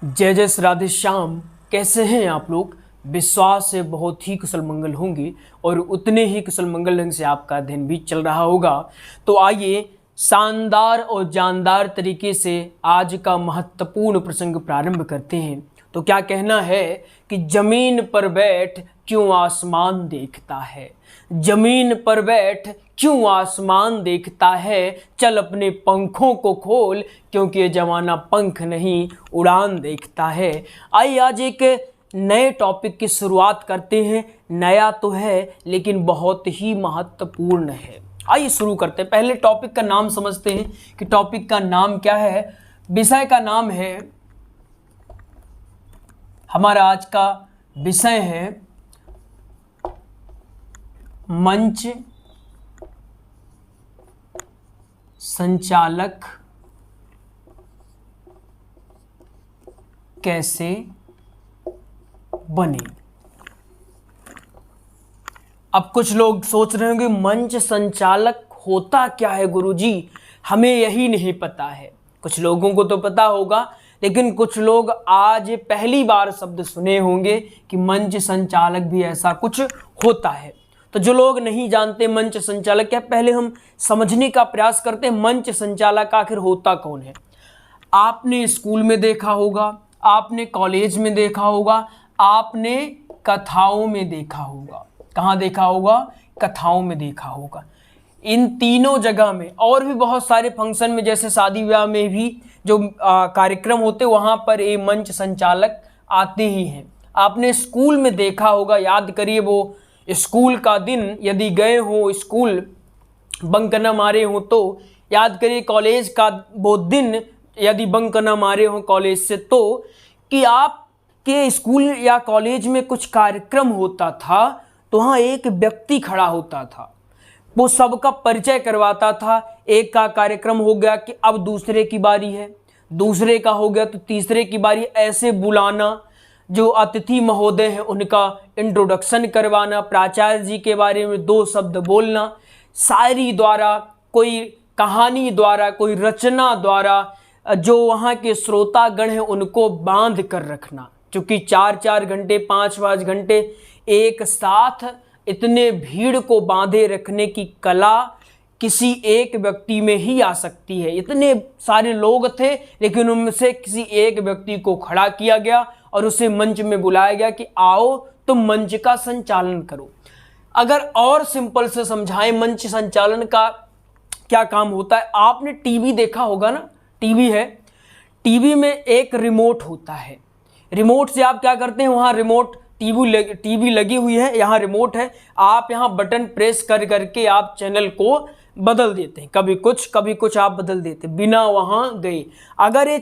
जय जय श्री राधे श्याम। कैसे हैं आप लोग? विश्वास से बहुत ही कुशल मंगल होंगे और उतने ही कुशल मंगल ढंग से आपका अध्ययन भी चल रहा होगा। तो आइए शानदार और जानदार तरीके से आज का महत्वपूर्ण प्रसंग प्रारंभ करते हैं। तो क्या कहना है कि जमीन पर बैठ क्यों आसमान देखता है, जमीन पर बैठ क्यों आसमान देखता है, चल अपने पंखों को खोल क्योंकि ये जमाना पंख नहीं उड़ान देखता है। आइए आज एक नए टॉपिक की शुरुआत करते हैं। नया तो है लेकिन बहुत ही महत्वपूर्ण है। आइए शुरू करते हैं। पहले टॉपिक का नाम समझते हैं कि टॉपिक का नाम क्या है। विषय का नाम है, हमारा आज का विषय है मंच संचालक कैसे बने। अब कुछ लोग सोच रहे होंगे मंच संचालक होता क्या है गुरुजी, हमें यही नहीं पता है। कुछ लोगों को तो पता होगा लेकिन कुछ लोग आज पहली बार शब्द सुने होंगे कि मंच संचालक भी ऐसा कुछ होता है। तो जो लोग नहीं जानते मंच संचालक क्या, पहले हम समझने का प्रयास करते हैं मंच संचालक आखिर होता कौन है। आपने स्कूल में देखा होगा, आपने कॉलेज में देखा होगा, आपने कथाओं में देखा होगा। कहाँ देखा होगा? कथाओं में देखा होगा। इन तीनों जगह में और भी बहुत सारे फंक्शन में, जैसे शादी विवाह में भी जो कार्यक्रम होते वहाँ पर ये मंच संचालक आते ही हैं। आपने स्कूल में देखा होगा, याद करिए वो स्कूल का दिन, यदि गए हो स्कूल बंक न मारे हो तो याद करिए कॉलेज का वो दिन, यदि बंक न मारे हो कॉलेज से, तो कि आपके स्कूल या कॉलेज में कुछ कार्यक्रम होता था तो वहाँ एक व्यक्ति खड़ा होता था, वो सबका परिचय करवाता था। एक का कार्यक्रम हो गया कि अब दूसरे की बारी है, दूसरे का हो गया तो तीसरे की बारी, ऐसे बुलाना, जो अतिथि महोदय हैं उनका इंट्रोडक्शन करवाना, प्राचार्य जी के बारे में दो शब्द बोलना, शायरी द्वारा, कोई कहानी द्वारा, कोई रचना द्वारा जो वहाँ के श्रोतागण हैं उनको बांध कर रखना। क्योंकि 4-4 घंटे 5-5 घंटे एक साथ इतने भीड़ को बांधे रखने की कला किसी एक व्यक्ति में ही आ सकती है। इतने सारे लोग थे लेकिन उनमें से किसी एक व्यक्ति को खड़ा किया गया और उसे मंच में बुलाया गया कि आओ तुम मंच का संचालन करो। अगर और सिंपल से समझाएं मंच संचालन का क्या काम होता है, आपने टीवी देखा होगा ना, टीवी है, टीवी में एक रिमोट होता है। रिमोट से आप क्या करते हैं, वहाँ रिमोट टीवी लगी हुई है, यहाँ रिमोट है, आप यहाँ बटन प्रेस कर करके आप चैनल को बदल देते हैं, कभी कुछ आप बदल देते बिना वहाँ गए। अगर ये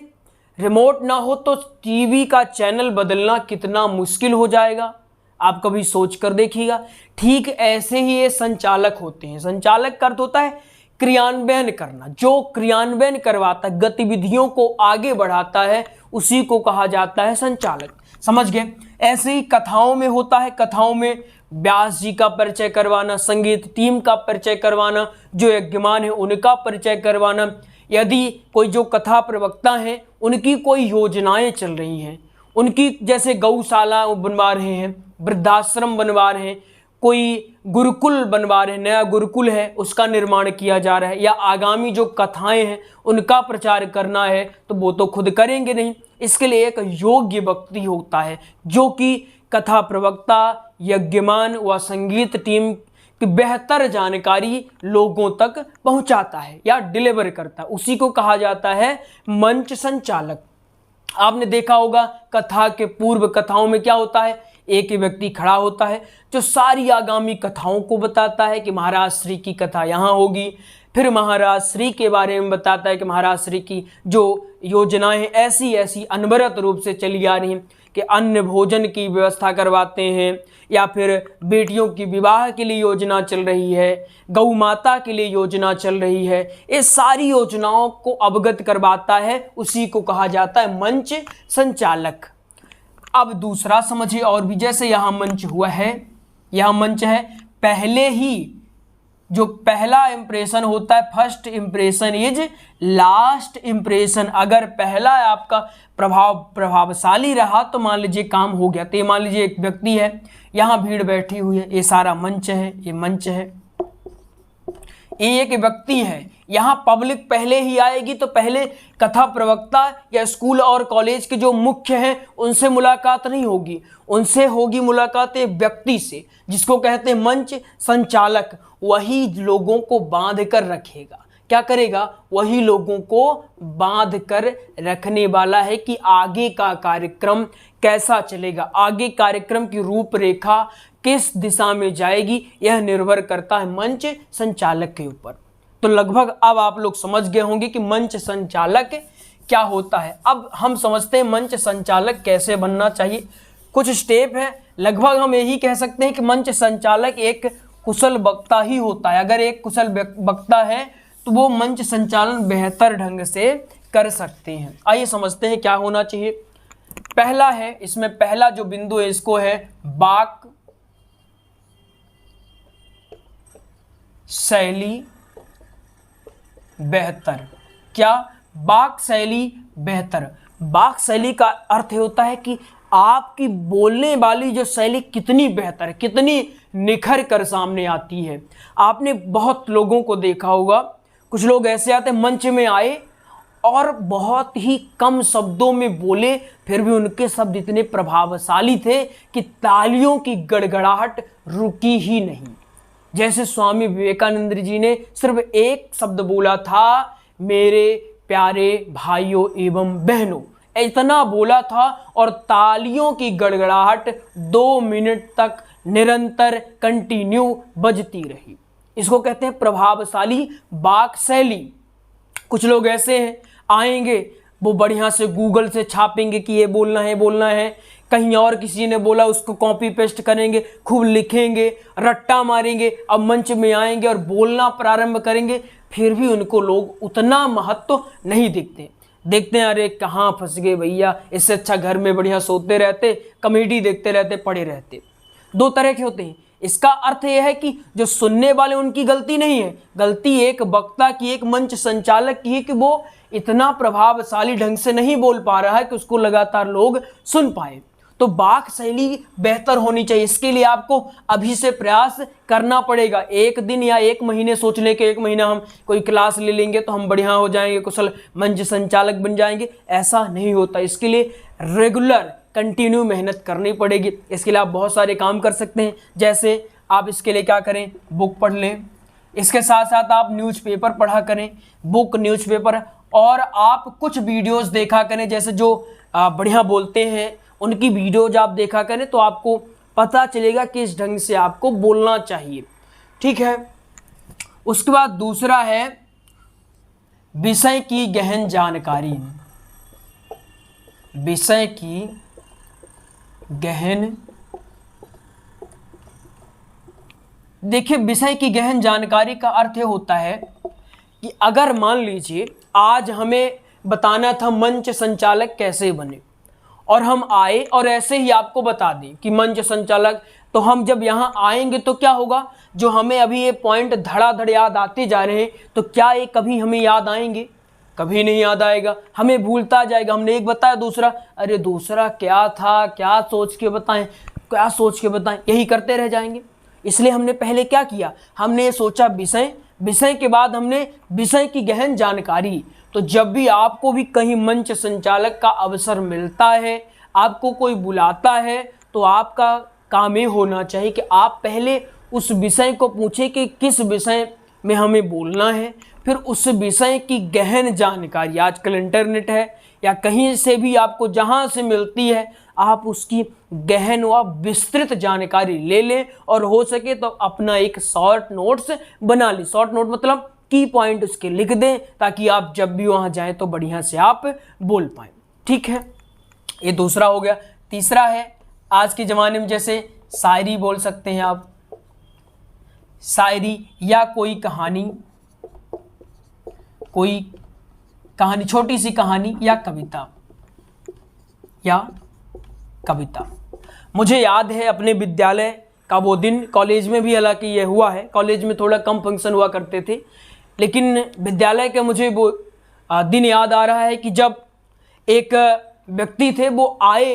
रिमोट ना हो तो टीवी का चैनल बदलना कितना मुश्किल हो जाएगा, आप कभी सोच कर देखिएगा। ठीक ऐसे ही ये संचालक होते हैं। संचालक का अर्थ होता है क्रियान्वयन करना, जो क्रियान्वयन करवाता है, गतिविधियों को आगे बढ़ाता है, उसी को कहा जाता है संचालक। समझ गए? ऐसे ही कथाओं में होता है। कथाओं में व्यास जी का परिचय करवाना, संगीत टीम का परिचय करवाना, जो यज्ञमान है उनका परिचय करवाना, यदि कोई जो कथा प्रवक्ता हैं उनकी कोई योजनाएं चल रही हैं, उनकी जैसे गौशाला बनवा रहे हैं, वृद्धाश्रम बनवा रहे हैं, कोई गुरुकुल बनवा रहे हैं, नया गुरुकुल है उसका निर्माण किया जा रहा है, या आगामी जो कथाएं हैं उनका प्रचार करना है, तो वो तो खुद करेंगे नहीं। इसके लिए एक योग्य व्यक्ति होता है जो कि कथा प्रवक्ता, यज्ञमान व संगीत टीम की बेहतर जानकारी लोगों तक पहुंचाता है या डिलीवर करता है, उसी को कहा जाता है मंच संचालक। आपने देखा होगा कथा के पूर्व कथाओं में क्या होता है, एक व्यक्ति खड़ा होता है जो सारी आगामी कथाओं को बताता है कि महाराज श्री की कथा यहाँ होगी, फिर महाराज श्री के बारे में बताता है कि महाराज श्री की जो योजनाएं ऐसी ऐसी अनवरत रूप से चली आ रही हैं कि अन्न भोजन की व्यवस्था करवाते हैं, या फिर बेटियों की विवाह के लिए योजना चल रही है, गौ माता के लिए योजना चल रही है, ये सारी योजनाओं को अवगत करवाता है, उसी को कहा जाता है मंच संचालक। अब दूसरा समझिए और भी, जैसे यहाँ मंच हुआ है, यहाँ मंच है, पहले ही जो पहला इंप्रेशन होता है, first impression is last impression. अगर पहला आपका प्रभावशाली रहा तो मान लीजिए काम हो गया। तो ये मान लीजिए एक व्यक्ति है, यहाँ भीड़ बैठी हुई है, ये सारा मंच है, ये मंच है, ये एक व्यक्ति है, यहाँ पब्लिक पहले ही आएगी तो पहले कथा प्रवक्ता या स्कूल और कॉलेज के जो मुख्य हैं उनसे मुलाकात नहीं होगी, उनसे होगी मुलाकात एक व्यक्ति से जिसको कहते हैं मंच संचालक। वही लोगों को बांध कर रखेगा। क्या करेगा? वही लोगों को बांध कर रखने वाला है कि आगे का कार्यक्रम कैसा चलेगा, आगे कार्यक्रम की रूपरेखा किस दिशा में जाएगी, यह निर्भर करता है मंच संचालक के ऊपर। तो लगभग अब आप लोग समझ गए होंगे कि मंच संचालक क्या होता है। अब हम समझते हैं मंच संचालक कैसे बनना चाहिए। कुछ स्टेप है। लगभग हम यही कह सकते हैं कि मंच संचालक एक कुशल वक्ता ही होता है। अगर एक कुशल वक्ता है तो वो मंच संचालन बेहतर ढंग से कर सकते हैं। आइए समझते हैं क्या होना चाहिए। पहला है, इसमें पहला जो बिंदु है इसको है वाक शैली बेहतर। क्या? वाक शैली बेहतर। वाक शैली का अर्थ होता है कि आपकी बोलने वाली जो शैली कितनी बेहतर है, कितनी निखर कर सामने आती है। आपने बहुत लोगों को देखा होगा, कुछ लोग ऐसे आते मंच में आए और बहुत ही कम शब्दों में बोले, फिर भी उनके शब्द इतने प्रभावशाली थे कि तालियों की गड़गड़ाहट रुकी ही नहीं। जैसे स्वामी विवेकानंद जी ने सिर्फ एक शब्द बोला था, मेरे प्यारे भाइयों एवं बहनों, इतना बोला था और तालियों की गड़गड़ाहट 2 मिनट तक निरंतर कंटिन्यू बजती रही। इसको कहते हैं प्रभावशाली वाक शैली। कुछ लोग ऐसे हैं, आएंगे वो बढ़िया से गूगल से छापेंगे कि ये बोलना है, कहीं और किसी ने बोला उसको कॉपी पेस्ट करेंगे, खूब लिखेंगे, रट्टा मारेंगे, अब मंच में आएंगे और बोलना प्रारंभ करेंगे। फिर भी उनको लोग उतना महत्व नहीं देखते हैं, अरे कहाँ फंस गए भैया, इससे अच्छा घर में बढ़िया सोते रहते, कॉमेडी देखते रहते, पड़े रहते। 2 तरह के होते हैं। इसका अर्थ यह है कि जो सुनने वाले उनकी गलती नहीं है, गलती एक वक्ता की, एक मंच संचालक की है कि वो इतना प्रभावशाली ढंग से नहीं बोल पा रहा है कि उसको लगातार लोग सुन पाए। तो वाक शैली बेहतर होनी चाहिए। इसके लिए आपको अभी से प्रयास करना पड़ेगा। एक दिन या 1 महीने सोच ले कि 1 महीना हम कोई क्लास ले लेंगे तो हम बढ़िया हो जाएंगे, कुशल मंच संचालक बन जाएंगे, ऐसा नहीं होता। इसके लिए रेगुलर कंटिन्यू मेहनत करनी पड़ेगी। इसके लिए आप बहुत सारे काम कर सकते हैं। जैसे आप इसके लिए क्या करें, बुक पढ़ लें, इसके साथ साथ आप न्यूज़पेपर पढ़ा करें, बुक, न्यूज़पेपर, और आप कुछ वीडियोस देखा करें, जैसे जो बढ़िया बोलते हैं उनकी वीडियोज आप देखा करें, तो आपको पता चलेगा कि इस ढंग से आपको बोलना चाहिए। ठीक है। उसके बाद दूसरा है विषय की गहन जानकारी। विषय की गहन, देखिए विषय की गहन जानकारी का अर्थ होता है कि अगर मान लीजिए आज हमें बताना था मंच संचालक कैसे बने, और हम आए और ऐसे ही आपको बता दें कि मंच संचालक, तो हम जब यहाँ आएंगे तो क्या होगा, जो हमें अभी ये पॉइंट धड़ाधड़ याद आते जा रहे हैं, तो क्या ये कभी हमें याद आएंगे? कभी नहीं याद आएगा, हमें भूलता जाएगा। हमने एक बताया, दूसरा, अरे दूसरा क्या था, क्या सोच के बताएं, यही करते रह जाएंगे। इसलिए हमने पहले क्या किया, हमने सोचा विषय के बाद हमने विषय की गहन जानकारी। तो जब भी आपको भी कहीं मंच संचालक का अवसर मिलता है, आपको कोई बुलाता है, तो आपका काम ये होना चाहिए कि आप पहले उस विषय को पूछें कि किस विषय में हमें बोलना है, फिर उस विषय की गहन जानकारी, आजकल इंटरनेट है या कहीं से भी आपको जहाँ से मिलती है, आप उसकी गहन व विस्तृत जानकारी ले लें, और हो सके तो अपना एक शॉर्ट नोट्स बना लें। शॉर्ट नोट मतलब की पॉइंट उसके लिख दें, ताकि आप जब भी वहाँ जाएं तो बढ़िया से आप बोल पाएं। ठीक है, ये दूसरा हो गया। तीसरा है, आज के ज़माने में जैसे शायरी बोल सकते हैं आप, शायरी या कोई कहानी, छोटी सी कहानी या कविता। मुझे याद है अपने विद्यालय का वो दिन। कॉलेज में भी हालांकि ये हुआ है, कॉलेज में थोड़ा कम फंक्शन हुआ करते थे, लेकिन विद्यालय के मुझे वो दिन याद आ रहा है कि जब एक व्यक्ति थे वो आए,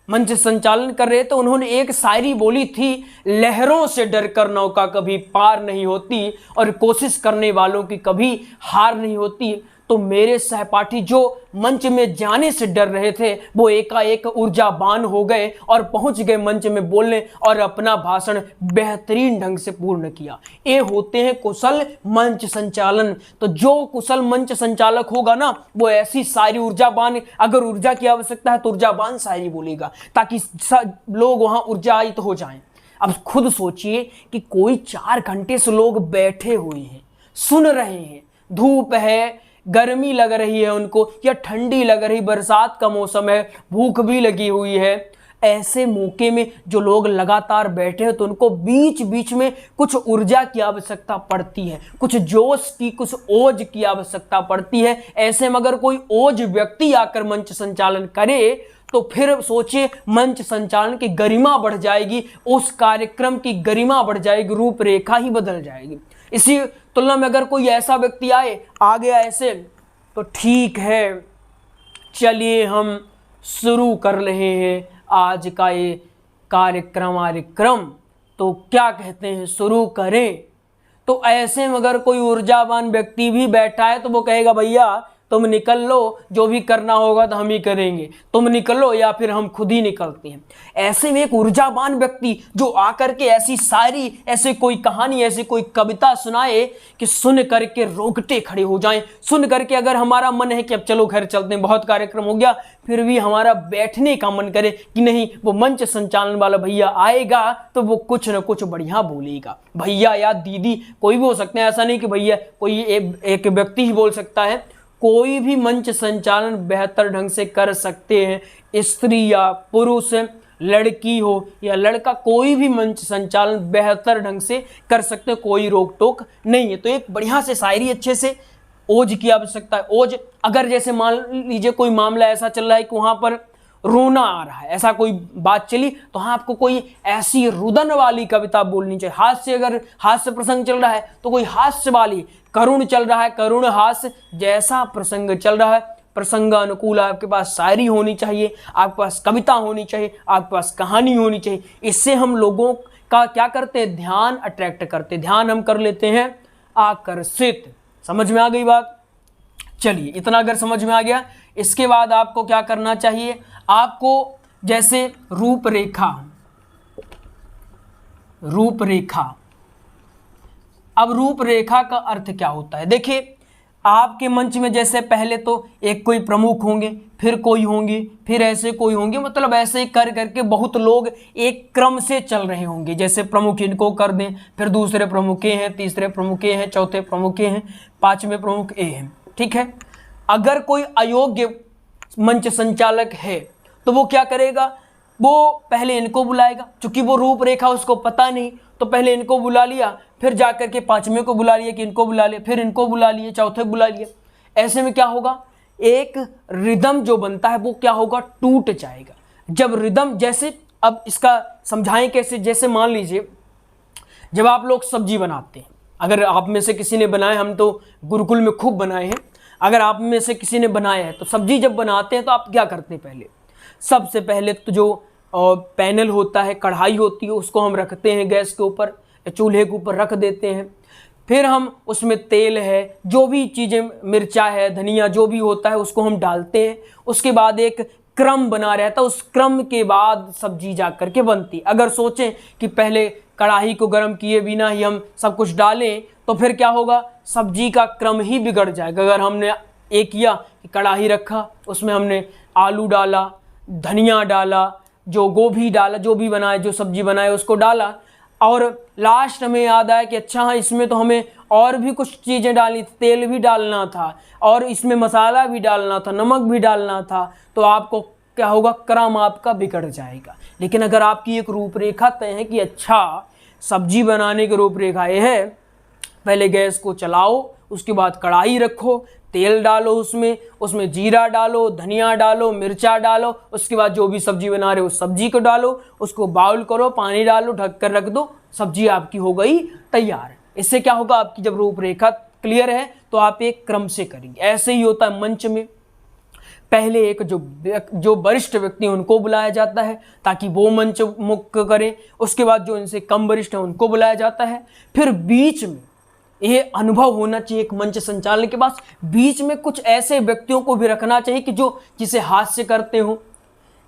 मंच संचालन कर रहे तो उन्होंने एक शायरी बोली थी, लहरों से डरकर नौका कभी पार नहीं होती और कोशिश करने वालों की कभी हार नहीं होती। तो मेरे सहपाठी जो मंच में जाने से डर रहे थे वो एकाएक ऊर्जावान हो गए और पहुंच गए मंच में बोलने और अपना भाषण बेहतरीन ढंग से पूर्ण किया। ये होते हैं कुशल मंच संचालन। तो जो कुशल मंच संचालक होगा ना, वो ऐसी सारी ऊर्जावान, अगर ऊर्जा की आवश्यकता है तो ऊर्जावान शायरी बोलेगा ताकि लोग वहां ऊर्जायित हो जाएं। अब खुद सोचिए कि कोई 4 घंटे से लोग बैठे हुए हैं, सुन रहे हैं, धूप है, गर्मी लग रही है उनको, या ठंडी लग रही, बरसात का मौसम है, भूख भी लगी हुई है। ऐसे मौके में जो लोग लगातार बैठे हैं तो उनको बीच बीच में कुछ ऊर्जा की आवश्यकता पड़ती है, कुछ जोश की, कुछ ओज की आवश्यकता पड़ती है। ऐसे में अगर कोई ओज व्यक्ति आकर मंच संचालन करे तो फिर सोचिए मंच संचालन की गरिमा बढ़ जाएगी, उस कार्यक्रम की गरिमा बढ़ जाएगी, रूपरेखा ही बदल जाएगी। इसी तुलना में अगर कोई ऐसा व्यक्ति आ गया ऐसे, तो ठीक है, चलिए हम शुरू कर रहे हैं आज का ये कार्यक्रम, तो क्या कहते हैं, शुरू करें। तो ऐसे में अगर कोई ऊर्जावान व्यक्ति भी बैठा है तो वो कहेगा भैया तुम निकल लो, जो भी करना होगा तो हम ही करेंगे, तुम निकलो या फिर हम खुद ही निकलते हैं। ऐसे में एक ऊर्जावान व्यक्ति जो आकर के ऐसी शायरी, ऐसे कोई कहानी, ऐसी कोई कविता सुनाए कि सुन करके रोकटे खड़े हो जाएं, सुन करके अगर हमारा मन है कि अब चलो घर चलते हैं, बहुत कार्यक्रम हो गया, फिर भी हमारा बैठने का मन करे कि नहीं, वो मंच संचालन वाला भैया आएगा तो वो कुछ न कुछ बढ़िया बोलेगा। भैया या दीदी कोई भी हो सकते हैं, ऐसा नहीं कि भैया कोई एक व्यक्ति ही बोल सकता है, कोई भी मंच संचालन बेहतर ढंग से कर सकते हैं। स्त्री या पुरुष, लड़की हो या लड़का, कोई भी मंच संचालन बेहतर ढंग से कर सकते हैं, कोई रोक टोक नहीं है। तो एक बढ़िया से शायरी, अच्छे से ओज की आवश्यकता है। ओज, अगर जैसे मान लीजिए कोई मामला ऐसा चल रहा है कि वहां पर रोना आ रहा है, ऐसा कोई बात चली, तो हाँ आपको कोई ऐसी रुदन वाली कविता बोलनी चाहिए। हास्य, अगर हास्य प्रसंग चल रहा है तो कोई हास्य वाली, करुण चल रहा है, करुण हास्य, जैसा प्रसंग चल रहा है प्रसंग अनुकूल आपके पास शायरी होनी चाहिए, आपके पास कविता होनी चाहिए, आपके पास कहानी होनी चाहिए। इससे हम लोगों का क्या करते हैं, ध्यान अट्रैक्ट करते, ध्यान हम कर लेते हैं आकर्षित। समझ में आ गई बात? चलिए, इतना अगर समझ में आ गया, इसके बाद आपको क्या करना चाहिए, आपको जैसे रूपरेखा, अब रूपरेखा का अर्थ क्या होता है। देखिए, आपके मंच में जैसे पहले तो एक कोई प्रमुख होंगे, फिर कोई होंगे, फिर ऐसे कोई होंगे, मतलब ऐसे कर करके बहुत लोग एक क्रम से चल रहे होंगे। जैसे प्रमुख इनको कर दें, फिर दूसरे प्रमुख ए हैं, तीसरे प्रमुख ए हैं, चौथे प्रमुख ए हैं, पांचवें प्रमुख ए हैं, ठीक है। अगर कोई अयोग्य मंच संचालक है तो वो क्या करेगा, वो पहले इनको बुलाएगा, क्योंकि वो रूपरेखा उसको पता नहीं, तो पहले इनको बुला लिया, फिर जाकर के पांचवें को बुला लिया कि इनको बुला लिया, फिर इनको बुला लिया, चौथे को बुला लिया। ऐसे में क्या होगा, एक रिदम जो बनता है वो क्या होगा, टूट जाएगा। जब रिदम, जैसे अब इसका समझाएं कैसे, जैसे मान लीजिए जब आप लोग सब्जी बनाते हैं, अगर आप में से किसी ने बनाए, हम तो गुरुकुल में खूब बनाए हैं, अगर आप में से किसी ने बनाया है तो सब्जी जब बनाते हैं तो आप क्या करते हैं, पहले सबसे पहले तो जो पैनल होता है, कढ़ाई होती है, उसको हम रखते हैं गैस के ऊपर, चूल्हे के ऊपर रख देते हैं। फिर हम उसमें तेल है, जो भी चीज़ें, मिर्चा है, धनिया, जो भी होता है उसको हम डालते हैं। उसके बाद एक क्रम बना रहता है, उस क्रम के बाद सब्जी जा कर के बनती। अगर सोचें कि पहले कढ़ाई को गर्म किए बिना ही हम सब कुछ डालें तो फिर क्या होगा, सब्जी का क्रम ही बिगड़ जाएगा। अगर हमने एक किया कि कढ़ाई रखा, उसमें हमने आलू डाला, धनिया डाला, जो गोभी डाला, जो भी बनाए, जो सब्जी बनाए उसको डाला, और लास्ट हमें याद आया कि अच्छा हाँ, इसमें तो हमें और भी कुछ चीज़ें डालनी थी, तेल भी डालना था और इसमें मसाला भी डालना था, नमक भी डालना था, तो आपको क्या होगा, क्रम आपका बिगड़ जाएगा। लेकिन अगर आपकी एक रूपरेखा तय है कि अच्छा सब्जी बनाने की रूपरेखा ये है, पहले गैस को चलाओ, उसके बाद कढ़ाई रखो, तेल डालो, उसमें जीरा डालो, धनिया डालो, मिर्चा डालो, उसके बाद जो भी सब्जी बना रहे हो उस सब्जी को डालो, उसको बाउल करो, पानी डालो, ढक कर रख दो, सब्जी आपकी हो गई तैयार। इससे क्या होगा, आपकी जब रूपरेखा क्लियर है तो आप एक क्रम से करेंगे। ऐसे ही होता है मंच में, पहले एक जो वरिष्ठ व्यक्ति हैं उनको बुलाया जाता है ताकि वो मंच मुक्त करें, उसके बाद जो इनसे कम वरिष्ठ हैं उनको बुलाया जाता है, फिर बीच में ये अनुभव होना चाहिए एक मंच संचालन के पास, बीच में कुछ ऐसे व्यक्तियों को भी रखना चाहिए कि जिसे हास्य करते हो,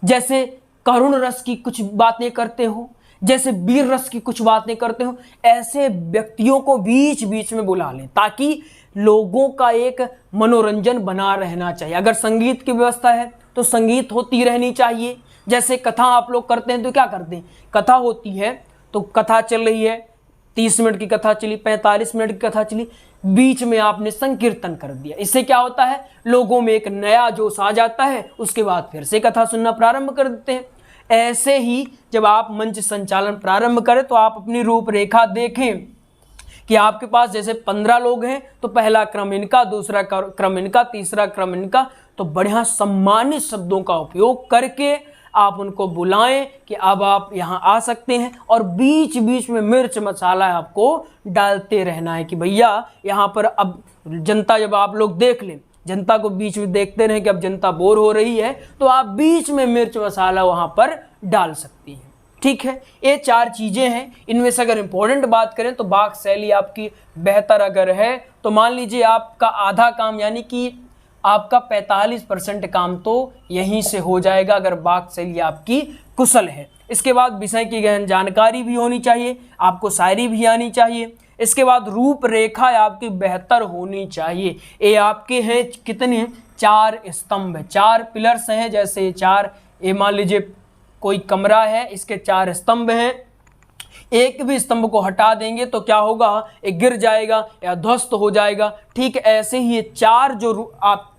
जैसे करुण रस की कुछ बातें करते हो, जैसे वीर रस की कुछ बातें करते हो, ऐसे व्यक्तियों को बीच बीच में बुला लें ताकि लोगों का एक मनोरंजन बना रहना चाहिए। अगर संगीत की व्यवस्था है तो संगीत होती रहनी चाहिए। जैसे कथा आप लोग करते हैं तो क्या करते हैं, कथा होती है तो कथा चल रही है, 30 मिनट की कथा चली, 45 मिनट की कथा चली, बीच में आपने संकीर्तन कर दिया। इससे क्या होता है, लोगों में एक नया जोश आ जाता है, उसके बाद फिर से कथा सुनना प्रारंभ कर देते हैं। ऐसे ही जब आप मंच संचालन प्रारंभ करें तो आप अपनी रूपरेखा देखें कि आपके पास जैसे 15 लोग हैं तो पहला क्रम इनका, दूसरा क्रम इनका, तीसरा क्रम इनका, तो बढ़िया सम्मानित शब्दों का उपयोग करके आप उनको बुलाएं कि अब आप यहाँ आ सकते हैं, और बीच बीच में मिर्च मसाला आपको डालते रहना है कि भैया यहाँ पर अब जनता, जब आप लोग देख लें, जनता को बीच में देखते रहें कि अब जनता बोर हो रही है, तो आप बीच में मिर्च मसाला वहाँ पर डाल सकती हैं। ठीक है, ये 4 चीज़ें हैं। इनमें से अगर इम्पोर्टेंट बात करें तो वाक् शैली आपकी बेहतर अगर है तो मान लीजिए आपका आधा काम यानी कि आपका 45% काम तो यहीं से हो जाएगा अगर वाक् शैली आपकी कुशल है। इसके बाद विषय की गहन जानकारी भी होनी चाहिए, आपको शायरी भी आनी चाहिए। इसके बाद रूपरेखा आपकी बेहतर होनी चाहिए। ये आपके हैं कितने, 4 स्तंभ, 4 पिलर्स हैं। जैसे 4, ये मान लीजिए कोई कमरा है, इसके 4 स्तंभ हैं, एक भी स्तंभ को हटा देंगे तो क्या होगा, ये गिर जाएगा या ध्वस्त हो जाएगा। ठीक ऐसे ही ये 4 जो आपके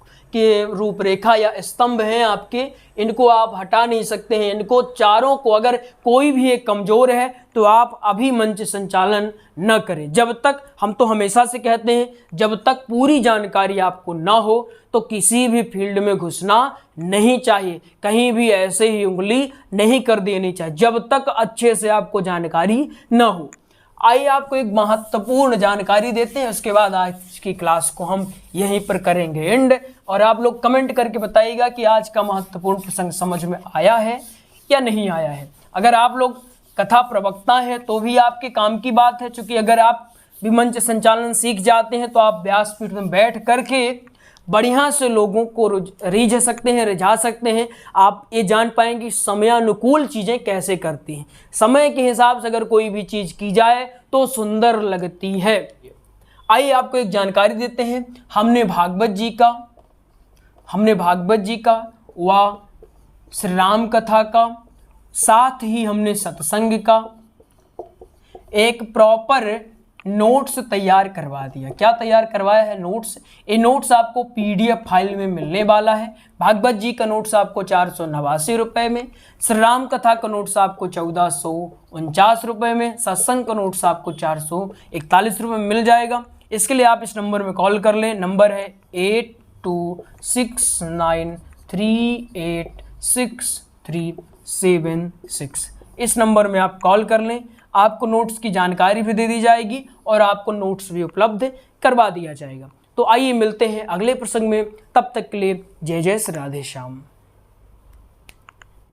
रूपरेखा या स्तंभ हैं आपके, इनको आप हटा नहीं सकते हैं। इनको चारों को अगर कोई भी एक कमजोर है तो आप अभी मंच संचालन न करें। जब तक, हम तो हमेशा से कहते हैं, जब तक पूरी जानकारी आपको ना हो तो किसी भी फील्ड में घुसना नहीं चाहिए, कहीं भी ऐसे ही उंगली नहीं कर देनी चाहिए जब तक अच्छे से आपको जानकारी ना हो। आइए आपको एक महत्वपूर्ण जानकारी देते हैं, उसके बाद आज की क्लास को हम यहीं पर करेंगे एंड। और आप लोग कमेंट करके बताइएगा कि आज का महत्वपूर्ण प्रसंग समझ में आया है या नहीं आया है। अगर आप लोग कथा प्रवक्ता हैं तो भी आपके काम की बात है, क्योंकि अगर आप भी मंच संचालन सीख जाते हैं तो आप व्यासपीठ में बैठ करके बढ़िया से लोगों को रिझा सकते हैं। आप ये जान पाएंगे समयानुकूल चीज़ें कैसे करती हैं। समय के हिसाब से अगर कोई भी चीज़ की जाए तो सुंदर लगती है। आइए आपको एक जानकारी देते हैं। हमने भागवत जी का व श्री राम कथा का, साथ ही हमने सत्संग का एक प्रॉपर नोट्स तैयार करवा दिया। क्या तैयार करवाया है, नोट्स। ये नोट्स आपको PDF फाइल में मिलने वाला है। भागवत जी का नोट्स आपको 489 रुपये में, श्री राम कथा का नोट्स आपको 1449 रुपये में, सत्संग का नोट्स आपको 441 रुपये में मिल जाएगा। इसके लिए आप इस नंबर में कॉल कर लें। नंबर है 8269386376। इस नंबर में आप कॉल कर लें, आपको नोट्स की जानकारी भी दे दी जाएगी और आपको नोट्स भी उपलब्ध करवा दिया जाएगा। तो आइए मिलते हैं अगले प्रसंग में, तब तक के लिए जय जय श्री राधे श्याम।